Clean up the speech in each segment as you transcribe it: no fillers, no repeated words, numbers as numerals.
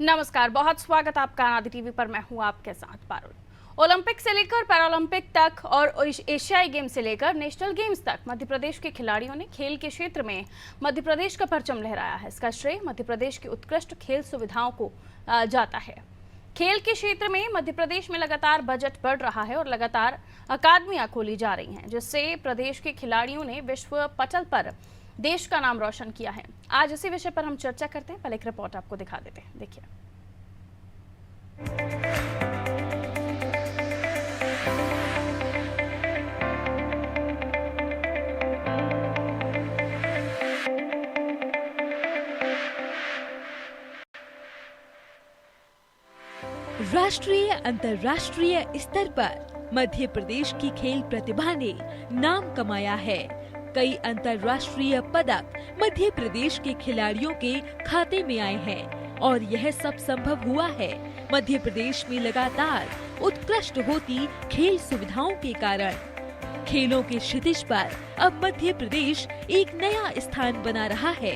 नमस्कार, बहुत स्वागत आपका आदि टीवी पर। मैं हूं आपके साथ पारुल। ओलंपिक से लेकर पैरालंपिक तक और एशियाई गेम से लेकर नेशनल गेम्स तक मध्य प्रदेश के खिलाड़ियों ने खेल के क्षेत्र में मध्य प्रदेश का परचम लहराया है। इसका श्रेय मध्य प्रदेश की उत्कृष्ट खेल सुविधाओं को जाता है। खेल के क्षेत्र में मध्य प्रदेश में लगातार बजट बढ़ रहा है और लगातार अकादमियां खोली जा रही हैं, जिससे प्रदेश के खिलाड़ियों ने विश्व पटल पर देश का नाम रोशन किया है। आज इसी विषय पर हम चर्चा करते हैं। पहले एक रिपोर्ट आपको दिखा देते हैं, देखिए। राष्ट्रीय अंतर्राष्ट्रीय स्तर पर मध्य प्रदेश की खेल प्रतिभा ने नाम कमाया है। कई अंतर्राष्ट्रीय पदक मध्य प्रदेश के खिलाड़ियों के खाते में आए हैं और यह सब संभव हुआ है मध्य प्रदेश में लगातार उत्कृष्ट होती खेल सुविधाओं के कारण। खेलों के क्षितिज पर अब मध्य प्रदेश एक नया स्थान बना रहा है।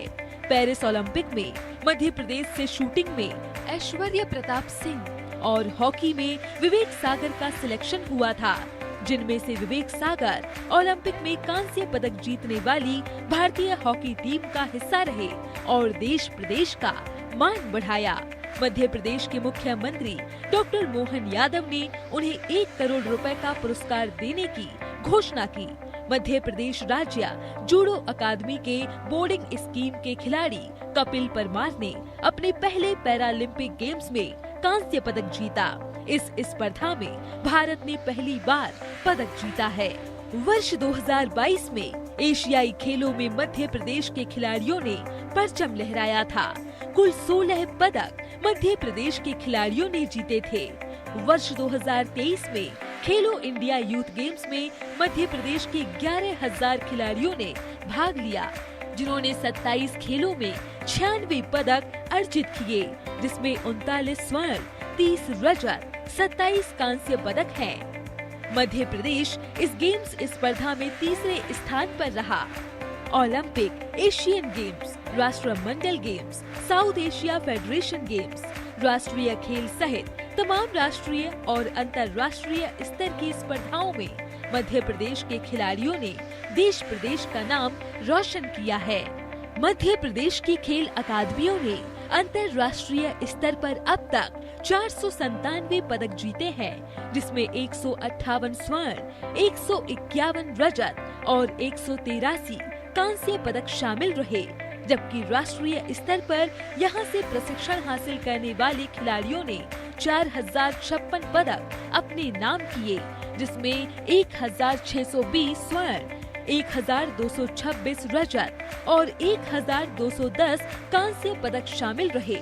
पेरिस ओलंपिक में मध्य प्रदेश से शूटिंग में ऐश्वर्य प्रताप सिंह और हॉकी में विवेक सागर का सिलेक्शन हुआ था, जिनमें से विवेक सागर ओलंपिक में कांस्य पदक जीतने वाली भारतीय हॉकी टीम का हिस्सा रहे और देश प्रदेश का मान बढ़ाया। मध्य प्रदेश के मुख्यमंत्री डॉक्टर मोहन यादव ने उन्हें 1 करोड़ रुपए का पुरस्कार देने की घोषणा की। मध्य प्रदेश राज्य जूडो अकादमी के बोर्डिंग स्कीम के खिलाड़ी कपिल परमार ने अपने पहले पैरालंपिक गेम्स में कांस्य पदक जीता। इस स्पर्धा में भारत ने पहली बार पदक जीता है। वर्ष 2022 में एशियाई खेलों में मध्य प्रदेश के खिलाड़ियों ने परचम लहराया था। कुल 16 पदक मध्य प्रदेश के खिलाड़ियों ने जीते थे। वर्ष 2023 में खेलो इंडिया यूथ गेम्स में मध्य प्रदेश के 11,000 खिलाड़ियों ने भाग लिया, जिन्होंने 27 खेलों में 96 पदक अर्जित किए, जिसमें 39 स्वर्ण, 30 रजत, 27 कांस्य पदक हैं। मध्य प्रदेश इस गेम्स स्पर्धा में तीसरे स्थान पर रहा। ओलंपिक, एशियन गेम्स, राष्ट्रमंडल games, south Asia federation games, राष्ट्रीय खेल सहित तमाम राष्ट्रीय और अंतर्राष्ट्रीय स्तर की स्पर्धाओं में मध्य प्रदेश के खिलाड़ियों ने देश प्रदेश का नाम रोशन किया है। मध्य प्रदेश की खेल अकादमियों ने अंतर्राष्ट्रीय स्तर पर अब तक 497 पदक जीते हैं, जिसमें 158 स्वर्ण, 151 रजत और 183 कांस्य पदक शामिल रहे। जबकि राष्ट्रीय स्तर पर यहां से प्रशिक्षण हासिल करने वाले खिलाड़ियों ने 4056 पदक अपने नाम किए, जिसमें 1620 स्वर्ण, 1226 रजत और 1210 कांस्य पदक शामिल रहे।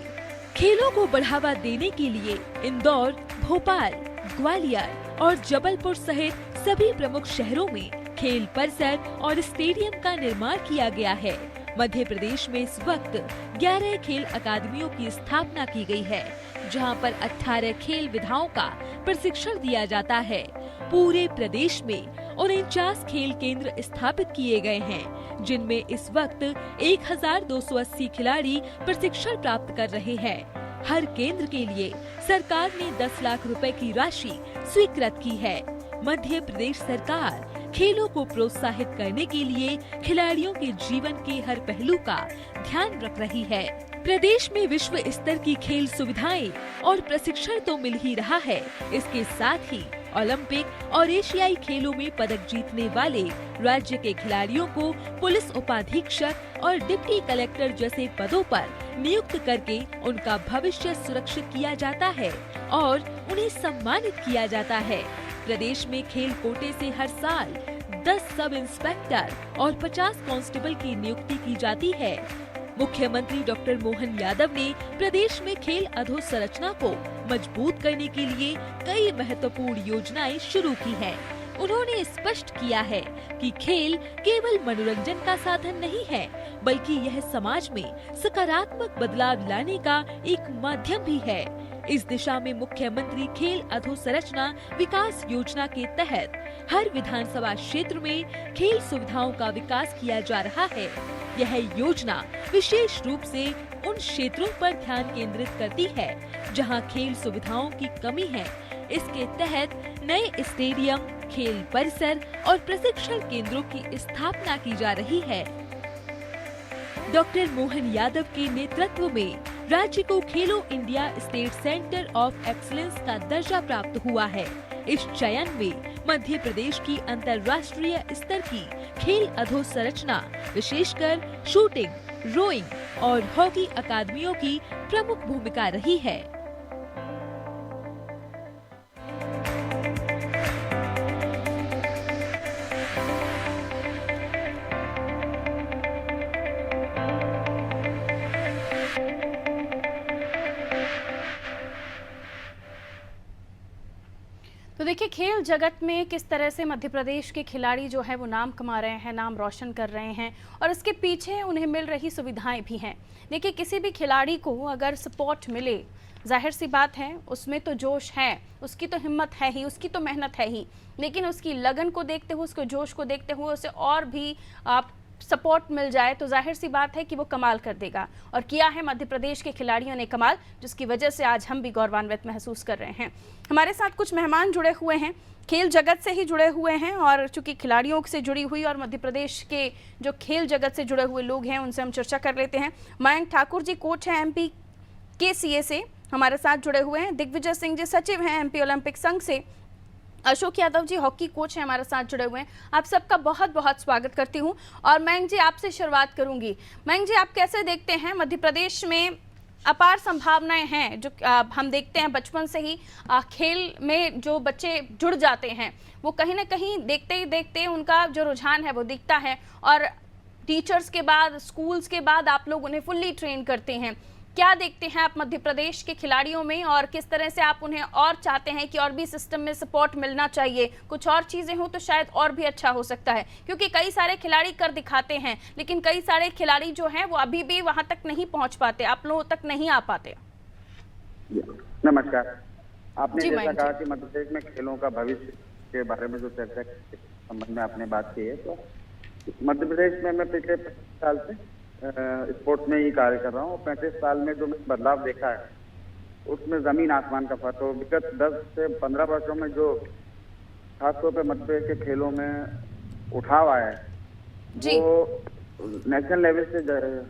खेलों को बढ़ावा देने के लिए इंदौर, भोपाल, ग्वालियर और जबलपुर सहित सभी प्रमुख शहरों में खेल परिसर और स्टेडियम का निर्माण किया गया है। मध्य प्रदेश में इस वक्त 11 खेल अकादमियों की स्थापना की गई है, जहां पर 18 खेल विधाओं का प्रशिक्षण दिया जाता है। पूरे प्रदेश में 49 खेल केंद्र स्थापित किए गए हैं, जिनमें इस वक्त 1280 खिलाड़ी प्रशिक्षण प्राप्त कर रहे हैं। हर केंद्र के लिए सरकार ने 10 लाख रुपए की राशि स्वीकृत की है। मध्य प्रदेश सरकार खेलों को प्रोत्साहित करने के लिए खिलाड़ियों के जीवन के हर पहलू का ध्यान रख रही है। प्रदेश में विश्व स्तर की खेल सुविधाएं और प्रशिक्षण तो मिल ही रहा है, इसके साथ ही ओलंपिक और एशियाई खेलों में पदक जीतने वाले राज्य के खिलाड़ियों को पुलिस उपाधीक्षक और डिप्टी कलेक्टर जैसे पदों पर नियुक्त करके उनका भविष्य सुरक्षित किया जाता है और उन्हें सम्मानित किया जाता है। प्रदेश में खेल कोटे से हर साल 10 सब इंस्पेक्टर और 50 कांस्टेबल की नियुक्ति की जाती है। मुख्यमंत्री डॉक्टर मोहन यादव ने प्रदेश में खेल अधोसंरचना को मजबूत करने के लिए कई महत्वपूर्ण योजनाएं शुरू की हैं। उन्होंने स्पष्ट किया है कि खेल केवल मनोरंजन का साधन नहीं है, बल्कि यह समाज में सकारात्मक बदलाव लाने का एक माध्यम भी है। इस दिशा में मुख्यमंत्री खेल अधोसंरचना विकास योजना के तहत हर विधानसभा क्षेत्र में खेल सुविधाओं का विकास किया जा रहा है। यह योजना विशेष रूप से उन क्षेत्रों पर ध्यान केंद्रित करती है जहां खेल सुविधाओं की कमी है। इसके तहत नए स्टेडियम, खेल परिसर और प्रशिक्षण केंद्रों की स्थापना की जा रही है। डॉक्टर मोहन यादव के नेतृत्व में राज्य को खेलो India state centre of excellence का दर्जा प्राप्त हुआ है। इस चयन में मध्य प्रदेश की अंतर्राष्ट्रीय स्तर की खेल अधोसंरचना, विशेषकर शूटिंग, रोइंग और हॉकी अकादमियों की प्रमुख भूमिका रही है। तो देखिए, खेल जगत में किस तरह से मध्य प्रदेश के खिलाड़ी जो है वो नाम कमा रहे हैं, नाम रोशन कर रहे हैं और इसके पीछे उन्हें मिल रही सुविधाएं भी हैं। देखिए, किसी भी खिलाड़ी को अगर सपोर्ट मिले, जाहिर सी बात है उसमें तो जोश है, उसकी तो हिम्मत है ही, उसकी तो मेहनत है ही, लेकिन उसकी लगन को देखते हुए, उसके जोश को देखते हुए उसे और भी सपोर्ट मिल जाए तो जाहिर सी बात है कि वो कमाल कर देगा। और किया है मध्य प्रदेश के खिलाड़ियों ने कमाल, जिसकी वजह से आज हम भी गौरवान्वित महसूस कर रहे हैं। हमारे साथ कुछ मेहमान जुड़े हुए हैं, खेल जगत से ही जुड़े हुए हैं और चूंकि खिलाड़ियों से जुड़ी हुई और मध्य प्रदेश के जो खेल जगत से जुड़े हुए लोग हैं उनसे हम चर्चा कर लेते हैं। मयंक ठाकुर जी कोच हैं MP KCA से, हमारे साथ जुड़े हुए हैं। दिग्विजय सिंह जी सचिव हैं MP ओलंपिक संघ से। अशोक यादव जी हॉकी कोच हैं, हमारे साथ जुड़े हुए हैं। आप सबका बहुत बहुत स्वागत करती हूं। और मयंक जी, आपसे शुरुआत करूंगी। मयंक जी, आप कैसे देखते हैं, मध्य प्रदेश में अपार संभावनाएं हैं, जो हम देखते हैं बचपन से ही खेल में जो बच्चे जुड़ जाते हैं वो कहीं ना कहीं देखते ही देखते उनका जो रुझान है वो दिखता है और टीचर्स के बाद, स्कूल्स के बाद आप लोग उन्हें फुल्ली ट्रेन करते हैं। क्या देखते हैं आप मध्य प्रदेश के खिलाड़ियों में और किस तरह से आप उन्हें और चाहते हैं कि और भी सिस्टम में सपोर्ट मिलना चाहिए, कुछ और चीज़ें हो तो शायद और भी अच्छा हो सकता है, क्योंकि कई सारे खिलाड़ी कर दिखाते हैं लेकिन कई सारे खिलाड़ी जो हैं वो अभी भी वहां तक नहीं पहुंच पाते, आप लोगों तक नहीं आ पाते। नमस्कार। आपने जैसा कहा कि मध्य प्रदेश में खेलों का भविष्य के बारे में जो चर्चा के संबंध में आपने बात की है, तो मध्य प्रदेश में मैं पिछले 25 साल से स्पोर्ट्स में ही कार्य कर रहा हूँ। 35 साल में जो मैंने बदलाव देखा है उसमें जमीन आसमान का फर्क हो। विगत 10 से 15 वर्षों में जो खासतौर पर मध्य प्रदेश के खेलों में उठाव आया है वो नेशनल लेवल से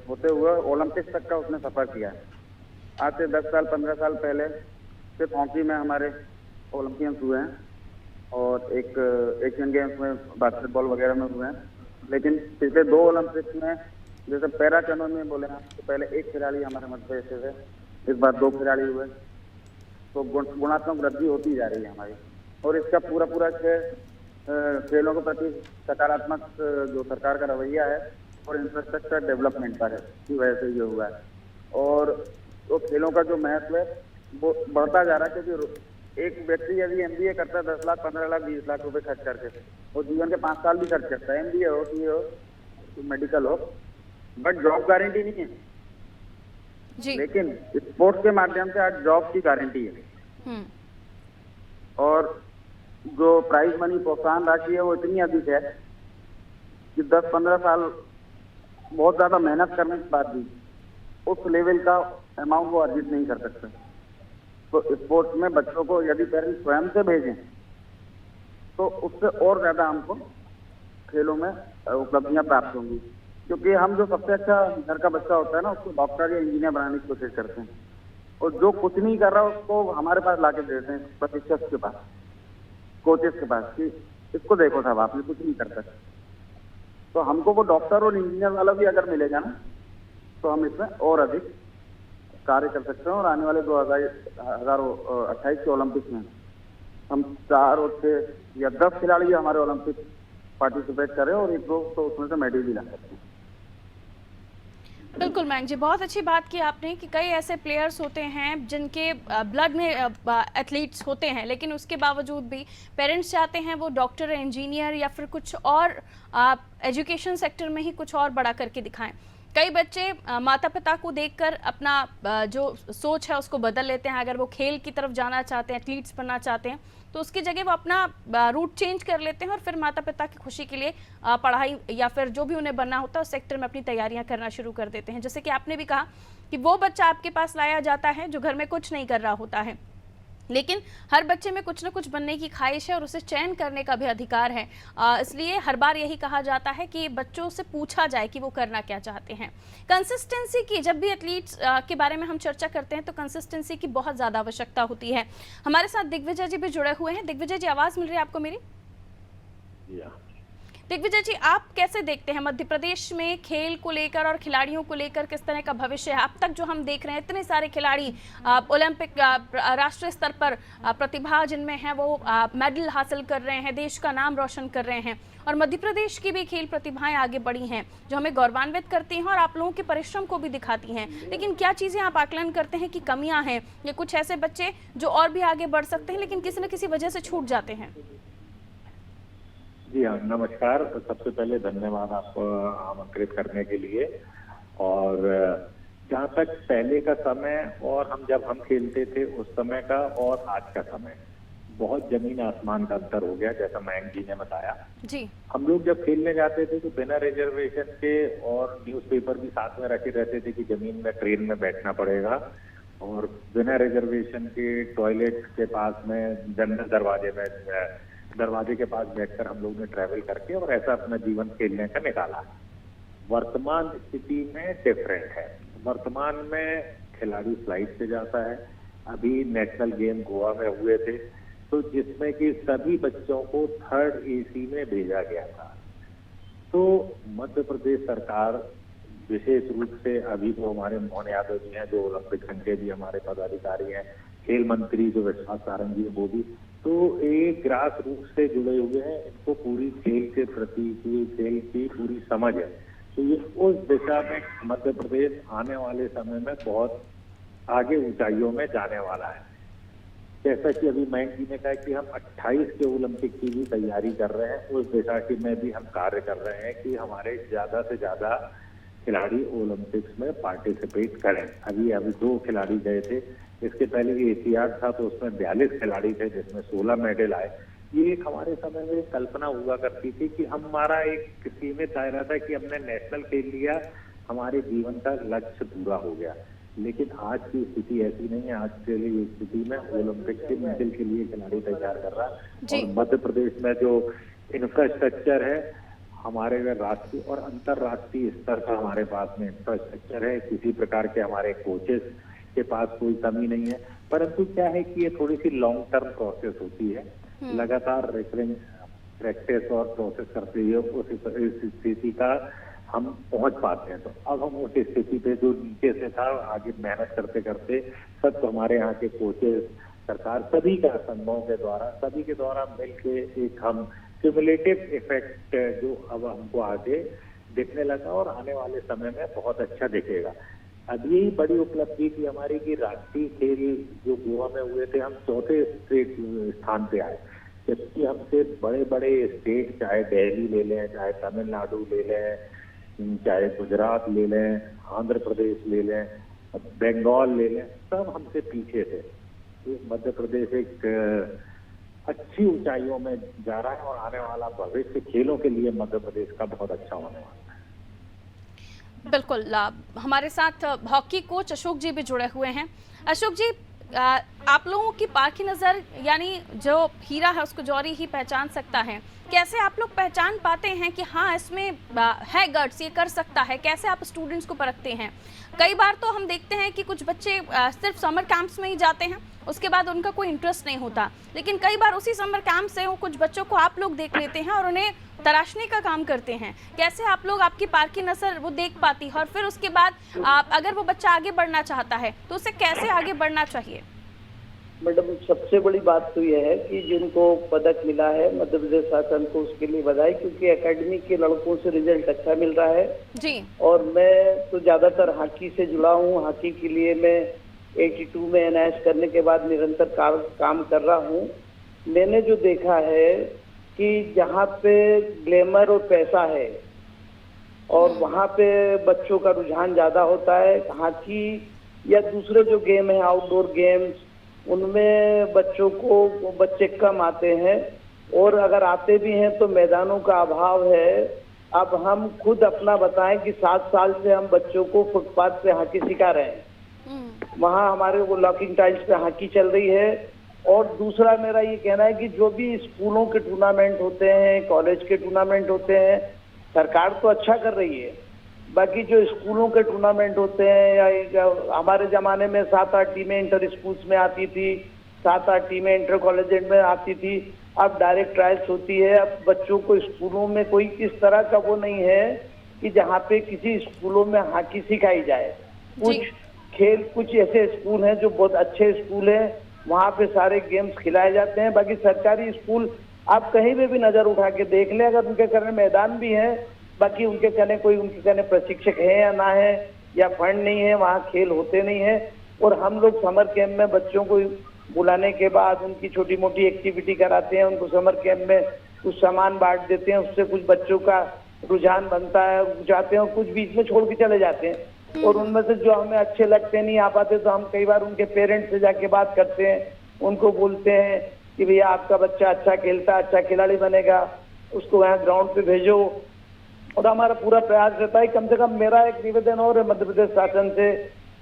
होते हुए ओलंपिक तक का उसने सफर किया है। आज से 10 साल 15 साल पहले सिर्फ हॉकी में हमारे ओलंपियंस हुए हैं और एक एशियन गेम्स में बास्केटबॉल वगैरह में हुए हैं, लेकिन पिछले 2 ओलंपिक्स में जैसे पैरा कैनो में बोले हैं तो पहले एक खिलाड़ी हमारे मध्य प्रदेश से थे, इस बार 2 खिलाड़ी हुए, तो गुणात्मक वृद्धि होती जा रही है हमारी। और इसका पूरा खेलों के प्रति सकारात्मक जो सरकार का रवैया है और इंफ्रास्ट्रक्चर डेवलपमेंट पर है, की वजह से ये हुआ है। और तो खेलों का जो महत्व है वो बढ़ता जा रहा है, क्योंकि एक व्यक्ति यदि MBA करता है 10 लाख 15 लाख 20 लाख रुपए खर्च करके, वो जीवन के 5 साल भी खर्च करता है, MBA हो, PA हो, मेडिकल हो, बट जॉब गारंटी नहीं है जी। लेकिन स्पोर्ट्स के माध्यम से आज जॉब की गारंटी है और जो प्राइज मनी प्रोत्साहन राशि है वो इतनी अधिक है कि 10-15 साल बहुत ज्यादा मेहनत करने के बाद भी उस लेवल का अमाउंट वो अर्जित नहीं कर सकते। तो स्पोर्ट्स में बच्चों को यदि पेरेंट्स स्वयं से भेजें तो उससे और ज्यादा हमको खेलों में उपलब्धियां प्राप्त होंगी, क्योंकि हम जो सबसे अच्छा घर का बच्चा होता है ना उसको डॉक्टर या इंजीनियर बनाने की कोशिश करते हैं और जो कुछ नहीं कर रहा उसको हमारे पास लाके देते हैं, प्रशिक्षक के पास, कोचेस के पास, कि इसको देखो साहब आपने कुछ नहीं करता। तो हमको वो डॉक्टर और इंजीनियर वाला भी अगर मिलेगा ना तो हम इसमें और अधिक कार्य कर सकते हैं और आने वाले 2028 के ओलंपिक में हम 4 और 6 या 10 खिलाड़ी हमारे ओलंपिक पार्टिसिपेट करें और 1-2 तो उसमें से मेडल भी ला सकते हैं। बिल्कुल मयंक जी, बहुत अच्छी बात की आपने कि कई ऐसे प्लेयर्स होते हैं जिनके ब्लड में एथलीट्स होते हैं, लेकिन उसके बावजूद भी पेरेंट्स चाहते हैं वो डॉक्टर, इंजीनियर या फिर कुछ और एजुकेशन सेक्टर में ही कुछ और बड़ा करके दिखाएं। कई बच्चे माता पिता को देखकर अपना जो सोच है उसको बदल लेते हैं। अगर वो खेल की तरफ जाना चाहते हैं, एथलीट्स बनना चाहते हैं, तो उसकी जगह वो अपना रूट चेंज कर लेते हैं और फिर माता पिता की खुशी के लिए पढ़ाई या फिर जो भी उन्हें बनना होता है उस सेक्टर में अपनी तैयारियां करना शुरू कर देते हैं। जैसे कि आपने भी कहा कि वो बच्चा आपके पास लाया जाता है जो घर में कुछ नहीं कर रहा होता है, लेकिन हर बच्चे में कुछ ना कुछ बनने की ख्वाहिश है और उसे चयन करने का भी अधिकार है। इसलिए हर बार यही कहा जाता है कि बच्चों से पूछा जाए कि वो करना क्या चाहते हैं। कंसिस्टेंसी की, जब भी एथलीट्स के बारे में हम चर्चा करते हैं तो कंसिस्टेंसी की बहुत ज़्यादा आवश्यकता होती है। हमारे साथ दिग्विजय जी भी जुड़े हुए हैं। दिग्विजय जी, आवाज़ मिल रही है आपको मेरी? दिग्विजय जी, आप कैसे देखते हैं मध्य प्रदेश में खेल को लेकर और खिलाड़ियों को लेकर किस तरह का भविष्य है? अब तक जो हम देख रहे हैं, इतने सारे खिलाड़ी ओलंपिक राष्ट्रीय स्तर पर प्रतिभा जिनमें है वो मेडल हासिल कर रहे हैं, देश का नाम रोशन कर रहे हैं, और मध्य प्रदेश की भी खेल प्रतिभाएं आगे बढ़ी हैं जो हमें गौरवान्वित करती हैं और आप लोगों के परिश्रम को भी दिखाती हैं। लेकिन क्या चीज़ें आप आकलन करते हैं कि कमियाँ हैं या कुछ ऐसे बच्चे जो और भी आगे बढ़ सकते हैं लेकिन किसी न किसी वजह से छूट जाते हैं? जी हाँ, नमस्कार। सबसे पहले धन्यवाद आपको आमंत्रित करने के लिए। और जहाँ तक पहले का समय और जब हम खेलते थे उस समय का और आज का समय, बहुत जमीन आसमान का अंतर हो गया। जैसा मयंक जी ने बताया जी, हम लोग जब खेलने जाते थे तो बिना रिजर्वेशन के और न्यूज़पेपर भी साथ में रखे रहते थे कि जमीन में ट्रेन में बैठना पड़ेगा, और बिना रिजर्वेशन के टॉयलेट के पास में दरवाजे के पास बैठकर हम लोग ने ट्रैवल करके और ऐसा अपना जीवन खेलने का निकाला। वर्तमान स्थिति में डिफरेंट है। वर्तमान में खिलाड़ी फ्लाइट से जाता है। अभी नेशनल गेम गोवा में हुए थे तो जिसमें कि सभी बच्चों को थर्ड एसी में भेजा गया था। तो मध्य प्रदेश सरकार विशेष रूप से, अभी तो हमारे मोहन यादव जी हैं जो ओलंपिक संघ के भी हमारे पदाधिकारी हैं, खेल मंत्री जो विश्वास सारंग जी वो भी, तो एक ग्रास रूट से जुड़े हुए हैं। इनको पूरी खेल के प्रति, खेल की पूरी समझ है। तो ये उस दिशा में मध्य प्रदेश आने वाले समय में बहुत आगे ऊंचाइयों में जाने वाला है। जैसा कि अभी मयंक जी ने कहा कि हम 28 के ओलंपिक की भी तैयारी कर रहे हैं, उस दिशा की में भी हम कार्य कर रहे हैं कि हमारे ज्यादा से ज्यादा खिलाड़ी ओलंपिक्स में पार्टिसिपेट करें। अभी 2 खिलाड़ी गए थे। इसके पहले एशियाड था तो उसमें 42 खिलाड़ी थे जिसमें 16 मेडल आए। ये एक हमारे समय में कल्पना हुआ करती थी कि हमारा एक सीमित दायरा था कि हमने नेशनल खेल लिया, हमारे जीवन का लक्ष्य पूरा हो गया। लेकिन आज की स्थिति ऐसी नहीं है। आज के लिए स्थिति में ओलंपिक के मेडल के लिए खिलाड़ी तैयार कर रहा है। और मध्य प्रदेश में जो इंफ्रास्ट्रक्चर है, हमारे राष्ट्रीय और अंतर्राष्ट्रीय स्तर का हमारे पास में इंफ्रास्ट्रक्चर है। किसी प्रकार के हमारे कोचेस के पास कोई कमी नहीं है। परंतु क्या है कि ये थोड़ी सी लॉन्ग टर्म प्रोसेस होती है। लगातार रेफरेंस प्रैक्टिस और प्रोसेस करते हुए उस स्थिति का हम पहुंच पाते हैं। तो अब हम उस स्थिति पे जो नीचे से था, आगे मेहनत करते करते सब, तो हमारे यहाँ के कोचेस, सरकार, सभी का संभव के द्वारा, सभी के द्वारा मिलके एक हम क्यूमुलेटिव इफेक्ट जो अब हमको आगे दिखने लगा और आने वाले समय में बहुत अच्छा दिखेगा। अब यही बड़ी उपलब्धि थी हमारी कि राष्ट्रीय खेल जो गोवा में हुए थे, हम 4थे स्टेट स्थान पे आए। जबकि हमसे बड़े बड़े स्टेट, चाहे दिल्ली ले लें, चाहे तमिलनाडु ले लें, चाहे गुजरात ले लें, आंध्र प्रदेश ले लें, बंगाल ले लें, सब हमसे पीछे थे। तो मध्य प्रदेश एक अच्छी ऊंचाइयों में जा रहा है और आने वाला भविष्य खेलों के लिए मध्य प्रदेश का बहुत अच्छा होने वाला है। बिल्कुल। हमारे साथ हॉकी कोच अशोक जी भी जुड़े हुए हैं। अशोक जी, आप लोगों की पाखी नज़र, यानी जो हीरा है उसको जौहरी ही पहचान सकता है, कैसे आप लोग पहचान पाते हैं कि हाँ इसमें है गट्स, ये कर सकता है? कैसे आप स्टूडेंट्स को परखते हैं? कई बार तो हम देखते हैं कि कुछ बच्चे सिर्फ समर कैंप्स में ही जाते हैं, उसके बाद उनका कोई इंटरेस्ट नहीं होता, लेकिन कई बार उसी समर कैंप से वो कुछ बच्चों को आप लोग देख लेते हैं और उन्हें तराशने का काम करते हैं। कैसे आप लोग, आपकी पारखी नज़र वो देख पाती है और फिर उसके बाद अगर वो बच्चा आगे बढ़ना चाहता है तो उसे कैसे आगे बढ़ना चाहिए? मैडम, सबसे बड़ी बात तो यह है कि जिनको पदक मिला है मध्य प्रदेश शासन को उसके लिए बधाई, क्योंकि एकेडमी के लड़कों से रिजल्ट अच्छा मिल रहा है जी। और मैं तो ज्यादातर हॉकी से जुड़ा हूँ। हॉकी के लिए मैं 82 में एनआईएस करने के बाद निरंतर काम कर रहा हूँ। मैंने जो देखा है कि जहाँ पे ग्लैमर और पैसा है और वहाँ पे बच्चों का रुझान ज्यादा होता है। हॉकी या दूसरे जो गेम है आउटडोर गेम्स, उनमें बच्चे कम आते हैं, और अगर आते भी हैं तो मैदानों का अभाव है। अब हम खुद अपना बताएं कि 7 साल से हम बच्चों को फुटपाथ पे हॉकी सिखा रहे हैं। वहाँ हमारे वो लॉकिंग टाइल्स पे हॉकी चल रही है। और दूसरा मेरा ये कहना है कि जो भी स्कूलों के टूर्नामेंट होते हैं, कॉलेज के टूर्नामेंट होते हैं, सरकार तो अच्छा कर रही है, बाकी जो स्कूलों के टूर्नामेंट होते हैं, या हमारे जमाने में 7-8 टीमें इंटर स्कूल्स में आती थी, 7-8 टीमें इंटर कॉलेज में आती थी, अब डायरेक्ट ट्रायल्स होती है। अब बच्चों को स्कूलों में कोई इस तरह का वो नहीं है कि जहाँ पे किसी स्कूलों में हॉकी सिखाई जाए। कुछ ऐसे स्कूल हैं जो बहुत अच्छे स्कूल हैं, वहाँ पे सारे गेम्स खिलाए जाते हैं। बाकी सरकारी स्कूल आप कहीं पे भी नजर उठा के देख लें, अगर उनके कहने मैदान भी है, बाकी उनके कहने प्रशिक्षक है या ना है, या फंड नहीं है, वहाँ खेल होते नहीं है। और हम लोग समर कैंप में बच्चों को बुलाने के बाद उनकी छोटी मोटी एक्टिविटी कराते हैं, उनको समर कैंप में कुछ सामान बांट देते हैं, उससे कुछ बच्चों का रुझान बनता है, जाते हैं और कुछ बीच में छोड़ के चले जाते हैं। और उनमें से जो हमें अच्छे लगते नहीं आ पाते, तो हम कई बार उनके पेरेंट्स से जाके बात करते हैं, उनको बोलते हैं कि भैया आपका बच्चा अच्छा खेलता है, अच्छा खिलाड़ी बनेगा, उसको यहाँ ग्राउंड पे भेजो। और हमारा पूरा प्रयास रहता है, कम से कम मेरा एक निवेदन और है मध्य प्रदेश शासन से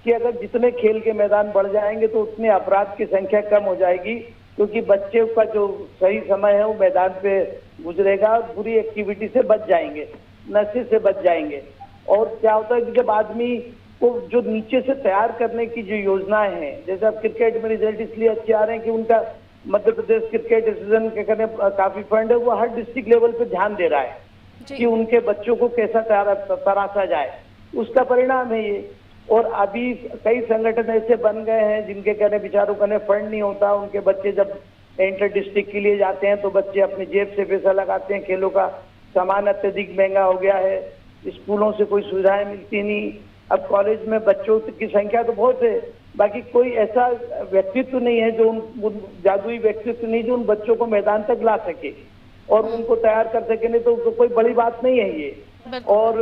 कि अगर जितने खेल के मैदान बढ़ जाएंगे तो उतने अपराध की संख्या कम हो जाएगी, क्योंकि बच्चे का जो सही समय है वो मैदान पे गुजरेगा और बुरी एक्टिविटी से बच जाएंगे, नशे से बच जाएंगे। और क्या होता है कि जब आदमी को जो नीचे से तैयार करने की जो योजनाएं हैं, जैसे अब क्रिकेट में रिजल्ट इसलिए अच्छे आ रहे हैं कि उनका मध्य प्रदेश क्रिकेट एसोसिएशन के करने काफी फंड है, वो हर डिस्ट्रिक्ट लेवल पे ध्यान दे रहा है कि उनके बच्चों को कैसा तराशा जाए, उसका परिणाम है ये। और अभी कई संगठन ऐसे बन गए हैं जिनके कहने बेचारों कहने फंड नहीं होता, उनके बच्चे जब इंटर डिस्ट्रिक्ट के लिए जाते हैं तो बच्चे अपनी जेब से पैसा लगाते हैं, खेलों का सामान अत्यधिक महंगा हो गया है, स्कूलों से कोई सुविधाएं मिलती नहीं। अब कॉलेज में बच्चों की संख्या तो बहुत है, बाकी कोई ऐसा व्यक्तित्व नहीं है जो उन जादुई व्यक्तित्व नहीं जो उन बच्चों को मैदान तक ला सके और उनको तैयार कर सके, नहीं तो कोई बड़ी बात नहीं है ये। और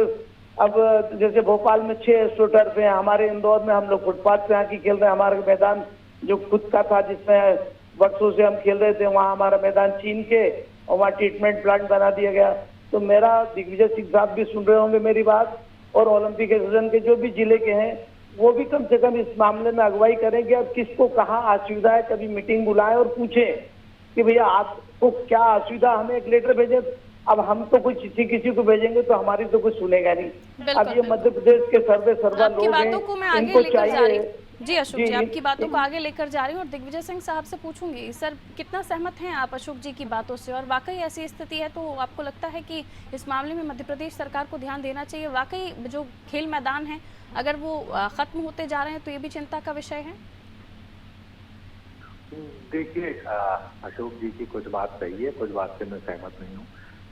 अब जैसे भोपाल में 6 एस्ट्रोटर्फ हैं, हमारे इंदौर में हम लोग फुटपाथ पे हॉकी खेल रहे हैं। हमारा मैदान जो खुद का था जिसमें वर्षों से हम खेल रहे थे, वहाँ हमारा मैदान छीन के और वहाँ ट्रीटमेंट प्लांट बना दिया गया। तो मेरा दिग्विजय सिंह साहब भी सुन रहे होंगे मेरी बात, और ओलंपिक एसोसिएशन के जो भी जिले के हैं वो भी कम से कम इस मामले में अगुवाई करेंगे। अब किसको कहाँ असुविधा है, कभी मीटिंग बुलाएं और पूछें कि भैया आपको क्या असुविधा, हमें एक लेटर भेजें। अब हम तो कोई चिट्ठी किसी को भेजेंगे तो हमारी तो कुछ सुनेगा नहीं। अब ये मध्य प्रदेश के सर्वे सर्वा लोग हैं, इनको चाहिए। जी अशोक जी, आपकी बातों को आगे लेकर जा रही हूँ और दिग्विजय सिंह साहब से पूछूंगी, सर कितना सहमत हैं आप अशोक जी की बातों से, और वाकई ऐसी स्थिति है तो आपको लगता है कि इस मामले में मध्य प्रदेश सरकार को ध्यान देना चाहिए? वाकई जो खेल मैदान है अगर वो खत्म होते जा रहे हैं तो ये भी चिंता का विषय है। देखिए अशोक जी की कुछ बात सही है, कुछ बात से मैं सहमत नहीं हूँ।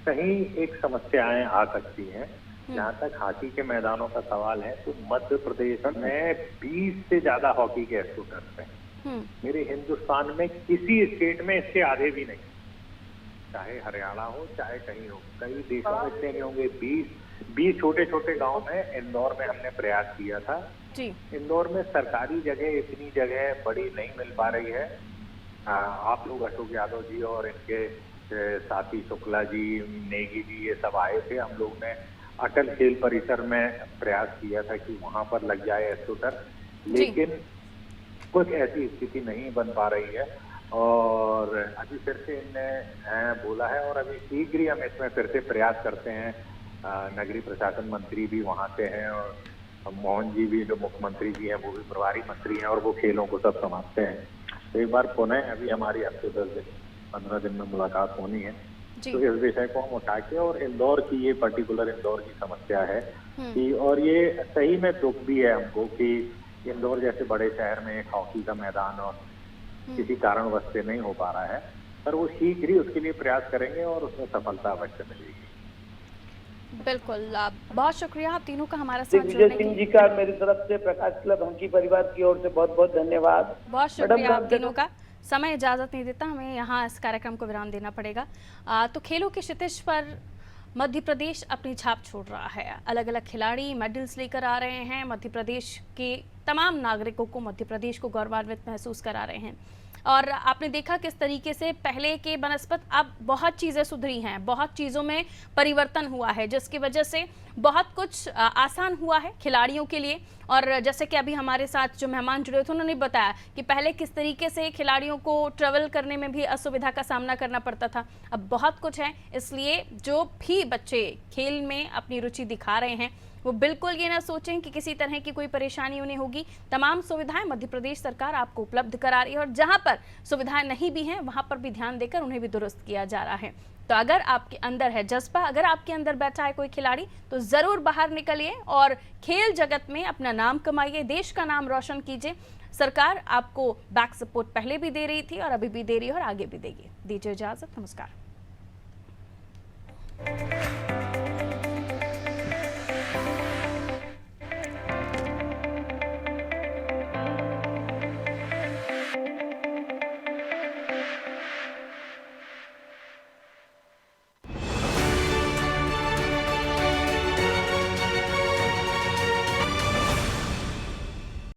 कहीं एक समस्याएं आ सकती हैं। जहाँ तक हॉकी के मैदानों का सवाल है तो मध्य प्रदेश में 20 से ज्यादा हॉकी के एस्ट्रोटर्फ हैं। मेरे हिंदुस्तान में किसी स्टेट में इसके आधे भी नहीं, चाहे हरियाणा हो चाहे कहीं हो, कई देशों में इतने नहीं होंगे। 20 छोटे छोटे गांव में इंदौर में हमने प्रयास किया था जी। इंदौर में सरकारी जगह इतनी जगह बड़ी नहीं मिल पा रही है। आप लोग अशोक यादव जी और इनके साथी शुक्ला जी, नेगी जी, ये सब आए थे। हम लोग ने अटल खेल परिसर में प्रयास किया था कि वहां पर लग जाए एस्ट्रोटर्फ, लेकिन कुछ ऐसी स्थिति नहीं बन पा रही है। और अभी फिर से इनने बोला है और अभी शीघ्र ही हम इसमें फिर से प्रयास करते हैं। नगरीय प्रशासन मंत्री भी वहां से हैं और मोहन जी भी जो मुख्यमंत्री जी हैं वो भी प्रभारी मंत्री हैं और वो खेलों को सब समझते हैं। तो एक बार पुनः अभी हमारी हफ्ते 10-15 दिन में मुलाकात होनी है, तो इस विषय को हम उठा के, और इंदौर की ये पर्टिकुलर इंदौर की समस्या है कि, और ये सही में दुख भी है हमको कि इंदौर जैसे बड़े शहर में एक हॉकी का मैदान और किसी कारणवश से नहीं हो पा रहा है, पर वो शीघ्र ही उसके लिए प्रयास करेंगे और उसमें सफलता अवश्य मिलेगी। बिल्कुल, बहुत शुक्रिया आप तीनों का हमारे साथ विजय सिंह जी का मेरी तरफ से, प्रकाश क्लब हॉकी परिवार की ओर से बहुत बहुत धन्यवाद। बहुत शुक्रिया आप तीनों का। समय इजाजत नहीं देता, हमें यहाँ इस कार्यक्रम को विराम देना पड़ेगा। तो खेलों के क्षितिज पर मध्य प्रदेश अपनी छाप छोड़ रहा है। अलग अलग खिलाड़ी मेडल्स लेकर आ रहे हैं। मध्य प्रदेश के तमाम नागरिकों को मध्य प्रदेश को गौरवान्वित महसूस करा रहे हैं। और आपने देखा किस तरीके से पहले के बनस्पत अब बहुत चीज़ें सुधरी हैं, बहुत चीज़ों में परिवर्तन हुआ है, जिसकी वजह से बहुत कुछ आसान हुआ है खिलाड़ियों के लिए। और जैसे कि अभी हमारे साथ जो मेहमान जुड़े थे उन्होंने बताया कि पहले किस तरीके से खिलाड़ियों को ट्रेवल करने में भी असुविधा का सामना करना पड़ता था, अब बहुत कुछ है। इसलिए जो भी बच्चे खेल में अपनी रुचि दिखा रहे हैं वो बिल्कुल ये ना सोचें कि किसी तरह की कोई परेशानी उन्हें होगी। तमाम सुविधाएं मध्य प्रदेश सरकार आपको उपलब्ध करा रही है और जहां पर सुविधाएं नहीं भी हैं वहां पर भी ध्यान देकर उन्हें भी दुरुस्त किया जा रहा है। तो अगर आपके अंदर है जज्बा, अगर आपके अंदर बैठा है कोई खिलाड़ी, तो जरूर बाहर निकलिए और खेल जगत में अपना नाम कमाइए, देश का नाम रोशन कीजिए। सरकार आपको बैक सपोर्ट पहले भी दे रही थी और अभी भी दे रही है और आगे भी देगी। दीजिए इजाजत, नमस्कार।